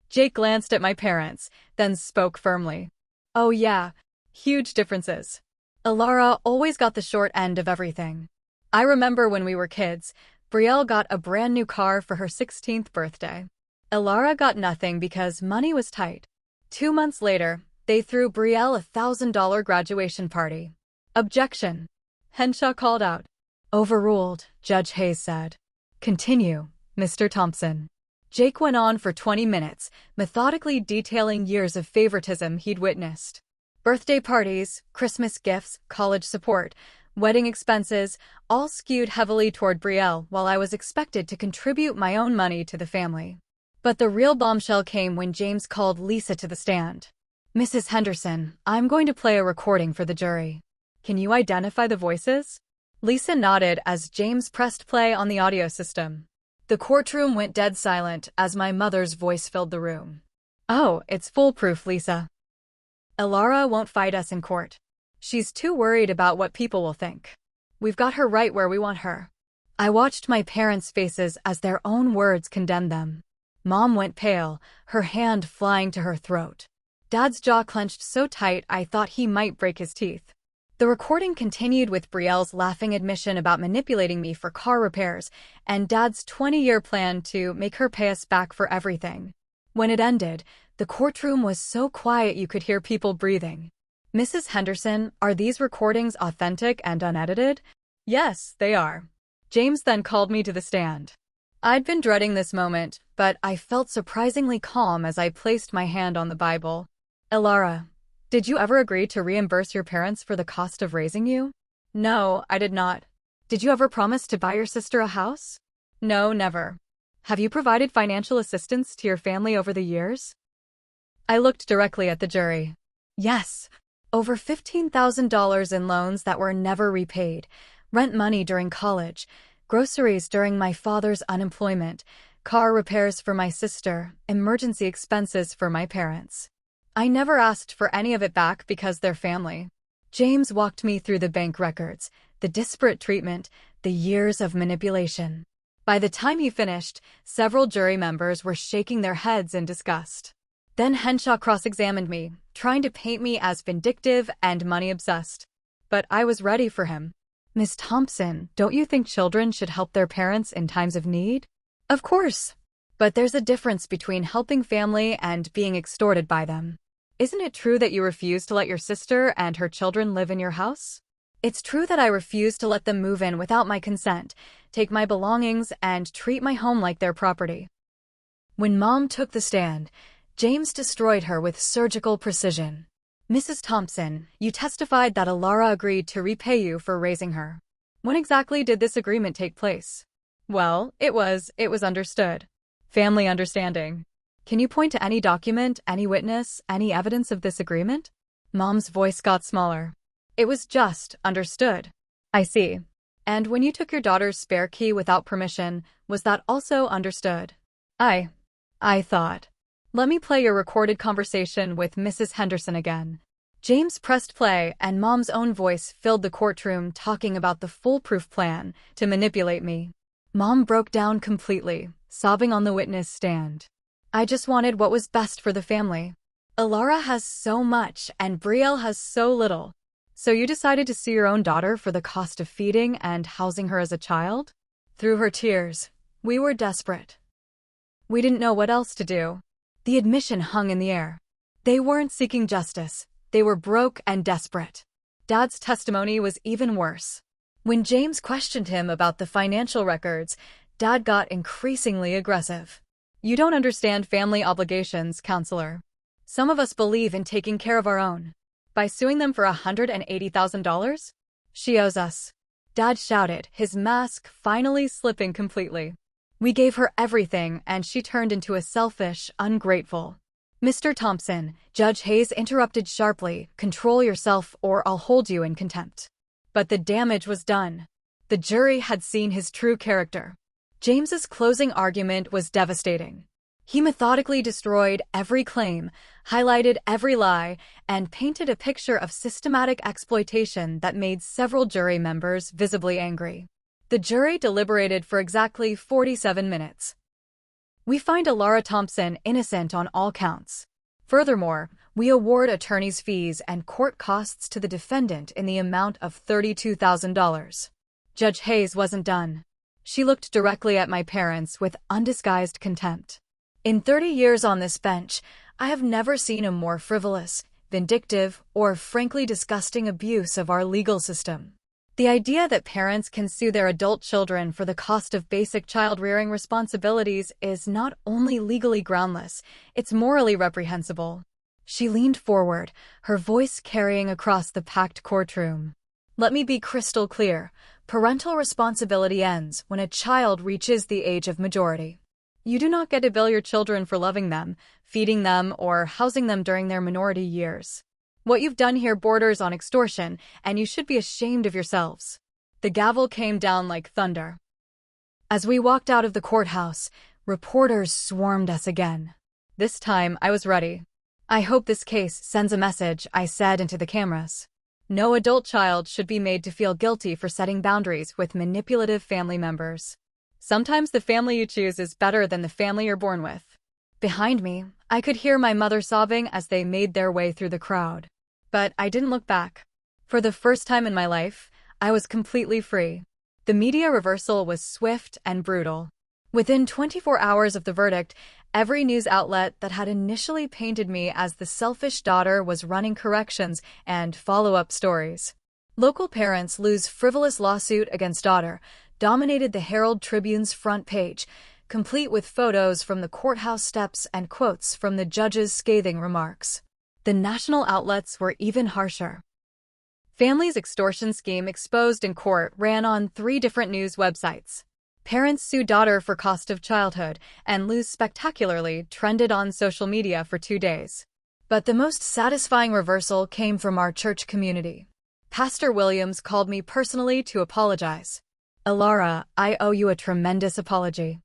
Jake glanced at my parents, then spoke firmly. Oh yeah, huge differences. Elara always got the short end of everything. I remember when we were kids, Brielle got a brand new car for her 16th birthday. Elara got nothing because money was tight. 2 months later, they threw Brielle a $1,000 graduation party. Objection. Henshaw called out. Overruled, Judge Hayes said. Continue, Mr. Thompson. Jake went on for 20 minutes, methodically detailing years of favoritism he'd witnessed. Birthday parties, Christmas gifts, college support, wedding expenses, all skewed heavily toward Brielle while I was expected to contribute my own money to the family. But the real bombshell came when James called Lisa to the stand. Mrs. Henderson, I'm going to play a recording for the jury. Can you identify the voices? Lisa nodded as James pressed play on the audio system. The courtroom went dead silent as my mother's voice filled the room. Oh, it's foolproof, Lisa. Elara won't fight us in court. She's too worried about what people will think. We've got her right where we want her. I watched my parents' faces as their own words condemned them. Mom went pale, her hand flying to her throat. Dad's jaw clenched so tight I thought he might break his teeth. The recording continued with Brielle's laughing admission about manipulating me for car repairs and Dad's 20-year plan to make her pay us back for everything. When it ended, the courtroom was so quiet you could hear people breathing. Mrs. Henderson, are these recordings authentic and unedited? Yes, they are. James then called me to the stand. I'd been dreading this moment, but I felt surprisingly calm as I placed my hand on the Bible. Elara, did you ever agree to reimburse your parents for the cost of raising you? No, I did not. Did you ever promise to buy your sister a house? No, never. Have you provided financial assistance to your family over the years? I looked directly at the jury. Yes. Over $15,000 in loans that were never repaid, rent money during college, groceries during my father's unemployment, car repairs for my sister, emergency expenses for my parents. I never asked for any of it back because they're family. James walked me through the bank records, the disparate treatment, the years of manipulation. By the time he finished, several jury members were shaking their heads in disgust. Then Henshaw cross-examined me, trying to paint me as vindictive and money-obsessed. But I was ready for him. Miss Thompson, don't you think children should help their parents in times of need? Of course. But there's a difference between helping family and being extorted by them. Isn't it true that you refuse to let your sister and her children live in your house? It's true that I refuse to let them move in without my consent, take my belongings, and treat my home like their property. When Mom took the stand, James destroyed her with surgical precision. Mrs. Thompson, you testified that Elara agreed to repay you for raising her. When exactly did this agreement take place? Well, it was understood. Family understanding. Can you point to any document, any witness, any evidence of this agreement? Mom's voice got smaller. It was just understood. I see. And when you took your daughter's spare key without permission, was that also understood? I thought. Let me play your recorded conversation with Mrs. Henderson again. James pressed play, and Mom's own voice filled the courtroom talking about the foolproof plan to manipulate me. Mom broke down completely, sobbing on the witness stand. I just wanted what was best for the family. Elara has so much, and Brielle has so little. So you decided to sue your own daughter for the cost of feeding and housing her as a child? Through her tears, we were desperate. We didn't know what else to do. The admission hung in the air. They weren't seeking justice. They were broke and desperate. Dad's testimony was even worse. When James questioned him about the financial records, Dad got increasingly aggressive. You don't understand family obligations, counselor. Some of us believe in taking care of our own. By suing them for $180,000? She owes us. Dad shouted, his mask finally slipping completely. We gave her everything, and she turned into a selfish, ungrateful. Mr. Thompson, Judge Hayes interrupted sharply, control yourself or I'll hold you in contempt. But the damage was done. The jury had seen his true character. James's closing argument was devastating. He methodically destroyed every claim, highlighted every lie, and painted a picture of systematic exploitation that made several jury members visibly angry. The jury deliberated for exactly 47 minutes. We find Elara Thompson innocent on all counts. Furthermore, we award attorney's fees and court costs to the defendant in the amount of $32,000. Judge Hayes wasn't done. She looked directly at my parents with undisguised contempt. In 30 years on this bench, I have never seen a more frivolous, vindictive, or frankly disgusting abuse of our legal system. The idea that parents can sue their adult children for the cost of basic child-rearing responsibilities is not only legally groundless, it's morally reprehensible. She leaned forward, her voice carrying across the packed courtroom. Let me be crystal clear. Parental responsibility ends when a child reaches the age of majority. You do not get to bill your children for loving them, feeding them, or housing them during their minority years. What you've done here borders on extortion, and you should be ashamed of yourselves. The gavel came down like thunder. As we walked out of the courthouse, reporters swarmed us again. This time, I was ready. I hope this case sends a message, I said into the cameras. No adult child should be made to feel guilty for setting boundaries with manipulative family members. Sometimes the family you choose is better than the family you're born with. Behind me, I could hear my mother sobbing as they made their way through the crowd. But I didn't look back. For the first time in my life, I was completely free. The media reversal was swift and brutal. Within 24 hours of the verdict, every news outlet that had initially painted me as the selfish daughter was running corrections and follow-up stories. Local parents lose frivolous lawsuit against daughter dominated the Herald Tribune's front page, complete with photos from the courthouse steps and quotes from the judge's scathing remarks. The national outlets were even harsher. Family's extortion scheme exposed in court ran on 3 different news websites. Parents sue daughter for cost of childhood and lose spectacularly trended on social media for 2 days. But the most satisfying reversal came from our church community. Pastor Williams called me personally to apologize. Elara, I owe you a tremendous apology.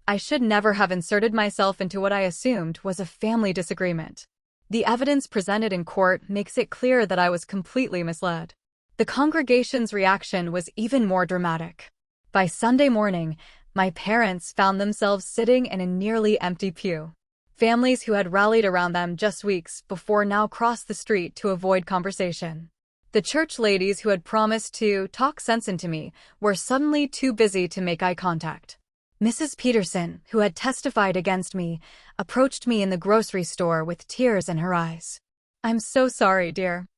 I should never have inserted myself into what I assumed was a family disagreement. The evidence presented in court makes it clear that I was completely misled. The congregation's reaction was even more dramatic. By Sunday morning, my parents found themselves sitting in a nearly empty pew. Families who had rallied around them just weeks before now crossed the street to avoid conversation. The church ladies who had promised to talk sense into me were suddenly too busy to make eye contact. Mrs. Peterson, who had testified against me, approached me in the grocery store with tears in her eyes. I'm so sorry, dear.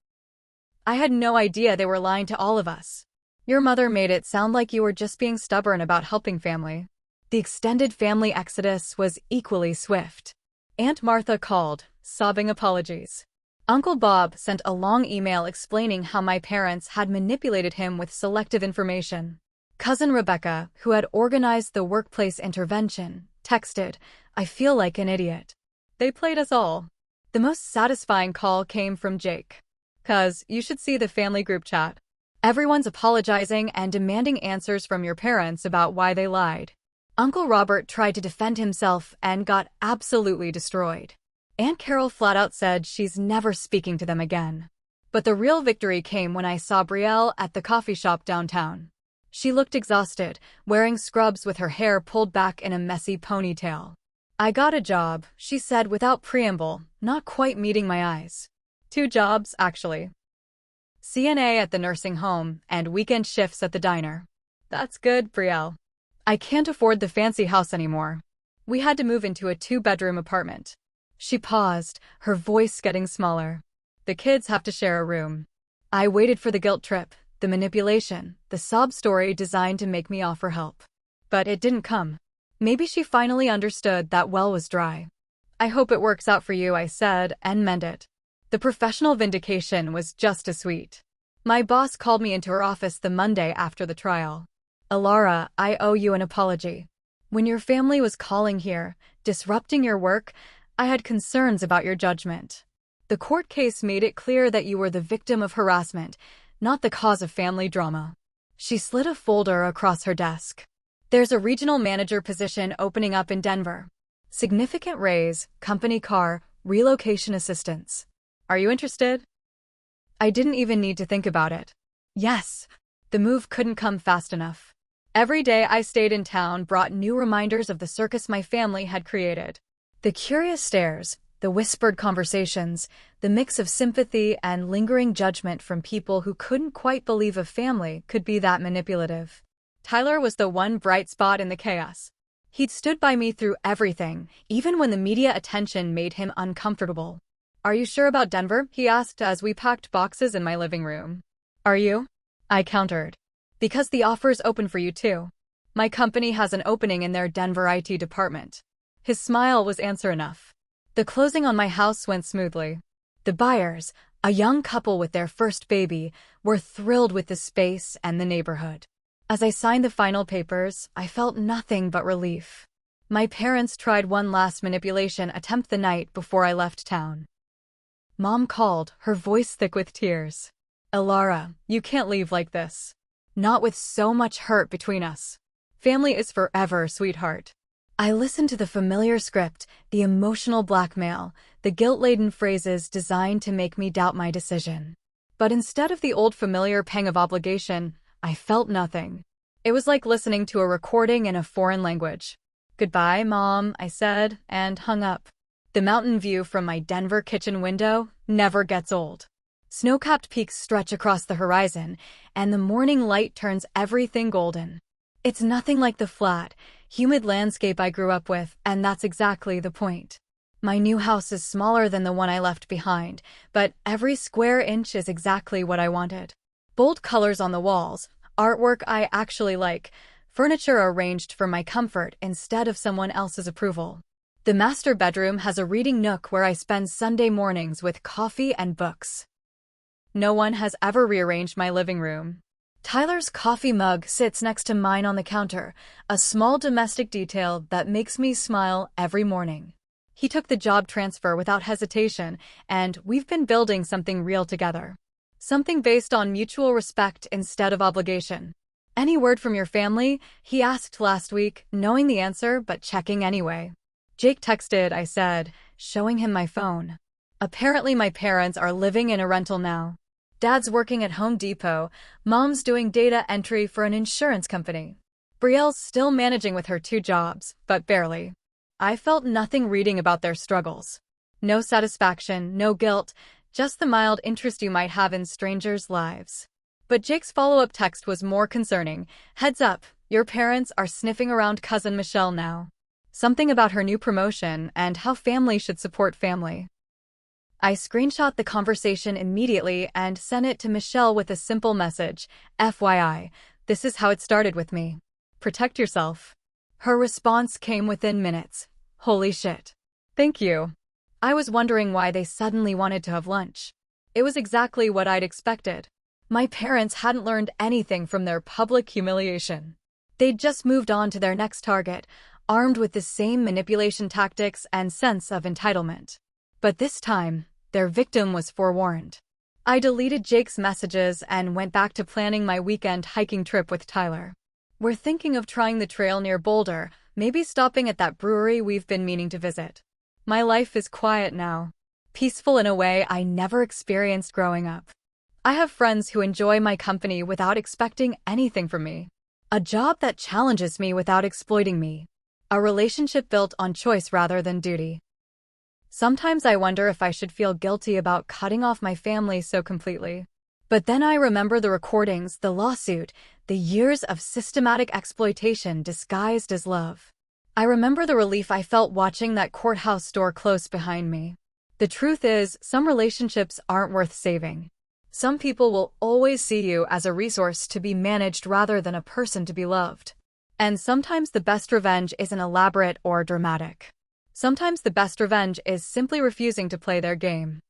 I had no idea they were lying to all of us. Your mother made it sound like you were just being stubborn about helping family. The extended family exodus was equally swift. Aunt Martha called, sobbing apologies. Uncle Bob sent a long email explaining how my parents had manipulated him with selective information. Cousin Rebecca, who had organized the workplace intervention, texted, I feel like an idiot. They played us all. The most satisfying call came from Jake. Cuz, you should see the family group chat. Everyone's apologizing and demanding answers from your parents about why they lied. Uncle Robert tried to defend himself and got absolutely destroyed. Aunt Carol flat out said she's never speaking to them again. But the real victory came when I saw Betrayal at the coffee shop downtown. She looked exhausted, wearing scrubs with her hair pulled back in a messy ponytail. I got a job, she said without preamble, not quite meeting my eyes. 2 jobs, actually. CNA at the nursing home and weekend shifts at the diner. That's good, Betrayal. I can't afford the fancy house anymore. We had to move into a 2-bedroom apartment. She paused, her voice getting smaller. The kids have to share a room. I waited for the guilt trip, the manipulation, the sob story designed to make me offer help. But it didn't come. Maybe she finally understood that well was dry. I hope it works out for you, I said, and meant it. The professional vindication was just as sweet. My boss called me into her office the Monday after the trial. Elara, I owe you an apology. When your family was calling here, disrupting your work, I had concerns about your judgment. The court case made it clear that you were the victim of harassment, not the cause of family drama. She slid a folder across her desk. There's a regional manager position opening up in Denver. Significant raise, company car, relocation assistance. Are you interested? I didn't even need to think about it. Yes. The move couldn't come fast enough. Every day I stayed in town brought new reminders of the circus my family had created. The curious stares, the whispered conversations, the mix of sympathy and lingering judgment from people who couldn't quite believe a family could be that manipulative. Tyler was the one bright spot in the chaos. He'd stood by me through everything, even when the media attention made him uncomfortable. Are you sure about Denver? He asked as we packed boxes in my living room. Are you? I countered. Because the offer's open for you too. My company has an opening in their Denver IT department. His smile was answer enough. The closing on my house went smoothly. The buyers, a young couple with their first baby, were thrilled with the space and the neighborhood. As I signed the final papers, I felt nothing but relief. My parents tried one last manipulation attempt the night before I left town. Mom called, her voice thick with tears. Elara, you can't leave like this. Not with so much hurt between us. Family is forever, sweetheart. I listened to the familiar script, the emotional blackmail, the guilt-laden phrases designed to make me doubt my decision. But instead of the old familiar pang of obligation, I felt nothing. It was like listening to a recording in a foreign language. Goodbye, Mom, I said, and hung up. The mountain view from my Denver kitchen window never gets old. Snow-capped peaks stretch across the horizon, and the morning light turns everything golden. It's nothing like the flat, humid landscape I grew up with, and that's exactly the point. My new house is smaller than the one I left behind, but every square inch is exactly what I wanted. Bold colors on the walls, artwork I actually like, furniture arranged for my comfort instead of someone else's approval. The master bedroom has a reading nook where I spend Sunday mornings with coffee and books. No one has ever rearranged my living room. Tyler's coffee mug sits next to mine on the counter, a small domestic detail that makes me smile every morning. He took the job transfer without hesitation, and we've been building something real together. Something based on mutual respect instead of obligation. Any word from your family? He asked last week, knowing the answer but checking anyway. Jake texted, I said, showing him my phone. Apparently my parents are living in a rental now. Dad's working at Home Depot, Mom's doing data entry for an insurance company. Brielle's still managing with her 2 jobs, but barely. I felt nothing reading about their struggles. No satisfaction, no guilt, just the mild interest you might have in strangers' lives. But Jake's follow-up text was more concerning. Heads up, your parents are sniffing around cousin Michelle now. Something about her new promotion and how family should support family. I screenshot the conversation immediately and sent it to Michelle with a simple message, FYI, this is how it started with me. Protect yourself. Her response came within minutes. Holy shit. Thank you. I was wondering why they suddenly wanted to have lunch. It was exactly what I'd expected. My parents hadn't learned anything from their public humiliation. They'd just moved on to their next target, armed with the same manipulation tactics and sense of entitlement. But this time, their victim was forewarned. I deleted Jake's messages and went back to planning my weekend hiking trip with Tyler. We're thinking of trying the trail near Boulder, maybe stopping at that brewery we've been meaning to visit. My life is quiet now. Peaceful in a way I never experienced growing up. I have friends who enjoy my company without expecting anything from me. A job that challenges me without exploiting me. A relationship built on choice rather than duty. Sometimes I wonder if I should feel guilty about cutting off my family so completely. But then I remember the recordings, the lawsuit, the years of systematic exploitation disguised as love. I remember the relief I felt watching that courthouse door close behind me. The truth is, some relationships aren't worth saving. Some people will always see you as a resource to be managed rather than a person to be loved. And sometimes the best revenge isn't elaborate or dramatic. Sometimes the best revenge is simply refusing to play their game.